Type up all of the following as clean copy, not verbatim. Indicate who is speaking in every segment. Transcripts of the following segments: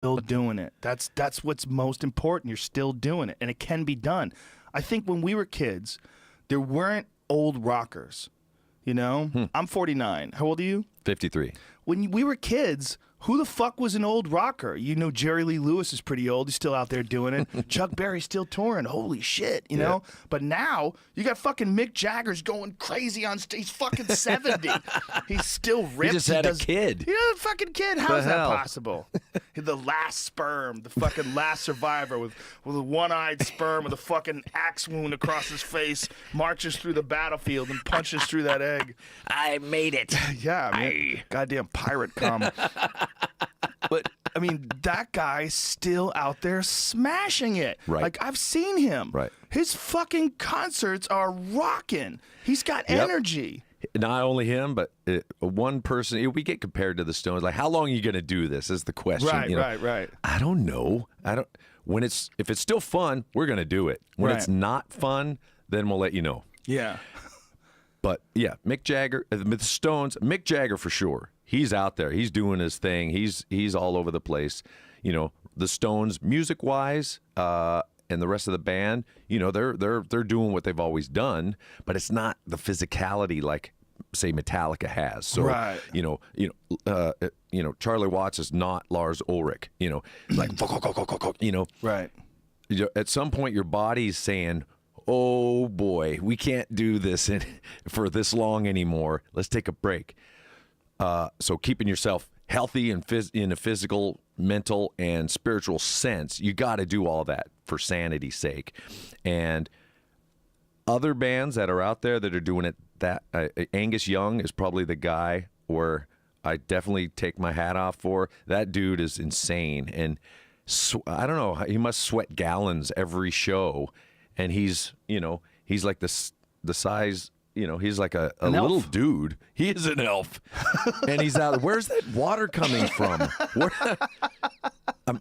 Speaker 1: still doing it. That's what's most important. You're still doing it, and it can be done. I think when we were kids, there weren't old rockers. You know, I'm 49. How old are you?
Speaker 2: 53.
Speaker 1: When we were kids, who the fuck was an old rocker? You know, Jerry Lee Lewis is pretty old. He's still out there doing it. Chuck Berry's still touring. Holy shit, you know? But now, you got fucking Mick Jagger's going crazy on stage. He's fucking 70. He's still ripped.
Speaker 2: He just had a kid.
Speaker 1: He had a fucking kid. How's that
Speaker 2: hell?
Speaker 1: possible? The last sperm, the fucking last survivor with a one-eyed sperm with a fucking axe wound across his face, marches through the battlefield and punches through that egg.
Speaker 2: I made it.
Speaker 1: Yeah, man. Goddamn pirate cum. But, I mean, that guy's still out there smashing it.
Speaker 2: Right.
Speaker 1: Like, I've seen him.
Speaker 2: Right.
Speaker 1: His fucking concerts are rocking. He's got energy.
Speaker 2: Not only him, but one person. We get compared to the Stones. Like, how long are you going to do this? Is the question.
Speaker 1: Right,
Speaker 2: you know?
Speaker 1: right.
Speaker 2: I don't know. If it's still fun, we're going to do it. When it's not fun, then we'll let you know.
Speaker 1: Yeah.
Speaker 2: But yeah, Mick Jagger, the Stones, Mick Jagger for sure. He's out there. He's doing his thing. He's all over the place. You know, the Stones, music wise, and the rest of the band, you know, they're doing what they've always done, but it's not the physicality like, say, Metallica has. So you know, Charlie Watts is not Lars Ulrich. You know, like you know,
Speaker 1: right.
Speaker 2: At some point, your body's saying, "Oh boy, we can't do this for this long anymore. Let's take a break." So keeping yourself healthy and in a physical, mental, and spiritual sense, you got to do all that for sanity's sake. And other bands that are out there that are doing it, Angus Young is probably the guy where I definitely take my hat off for. That dude is insane. And I don't know, he must sweat gallons every show. And he's like the size... You know, he's like a little dude. He is an elf. And he's out. Where's that water coming from?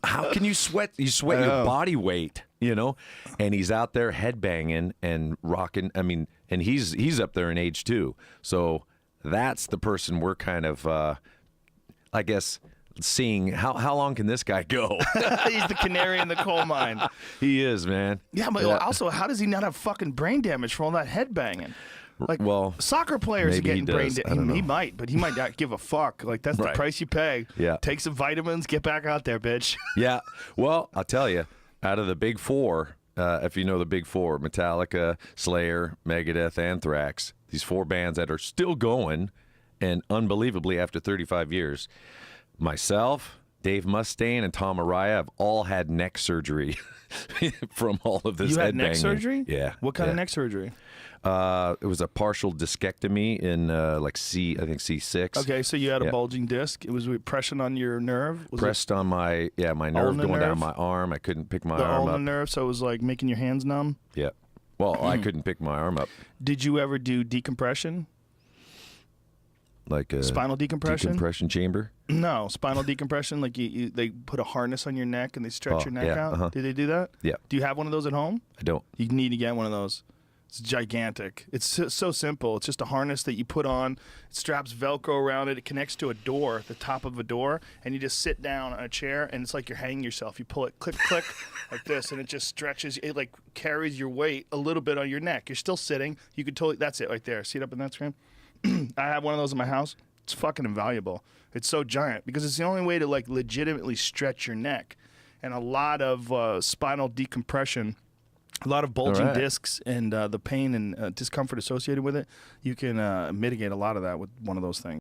Speaker 2: How can you sweat? You sweat your body weight, you know? And he's out there headbanging and rocking. I mean, and he's up there in age too. So that's the person we're kind of, I guess, seeing how long can this guy go?
Speaker 1: He's the canary in the coal mine.
Speaker 2: He is, man.
Speaker 1: Yeah, but also, how does he not have fucking brain damage from all that headbanging? Like,
Speaker 2: well,
Speaker 1: soccer players are getting brain damage. He might, but he might not give a fuck. Like, that's the price you pay.
Speaker 2: Yeah.
Speaker 1: Take some vitamins, get back out there, bitch.
Speaker 2: Yeah. Well, I'll tell you, out of the big four, if you know the big four, Metallica, Slayer, Megadeth, Anthrax, these four bands that are still going, and unbelievably after 35 years, myself, Dave Mustaine, and Tom Araya have all had neck surgery from all of this headbanging.
Speaker 1: You had neck surgery?
Speaker 2: Yeah.
Speaker 1: What kind of neck surgery?
Speaker 2: It was a partial discectomy in I think C6.
Speaker 1: Okay, so you had a bulging disc. It was pressing on your nerve?
Speaker 2: Pressed on my nerve going down my arm. I couldn't pick my arm up.
Speaker 1: The ulnar nerve, so it was like making your hands numb?
Speaker 2: Yeah. Well, I couldn't pick my arm up.
Speaker 1: Did you ever do decompression?
Speaker 2: Like a
Speaker 1: spinal decompression?
Speaker 2: Decompression chamber?
Speaker 1: No, spinal decompression. Like they put a harness on your neck and they stretch your neck out. Did they do that?
Speaker 2: Yeah.
Speaker 1: Do you have one of those at home?
Speaker 2: I don't.
Speaker 1: You need to get one of those. It's gigantic. It's so simple. It's just a harness that you put on. It straps Velcro around it. It connects to a door, the top of a door, and you just sit down on a chair, and it's like you're hanging yourself. You pull it, click, click, like this, and it just stretches. It like carries your weight a little bit on your neck. You're still sitting. You could totally. That's it right there. See it up in that screen? I have one of those in my house. It's fucking invaluable. It's so giant because it's the only way to like legitimately stretch your neck, and a lot of spinal decompression. A lot of bulging discs and the pain and discomfort associated with it, you can mitigate a lot of that with one of those things.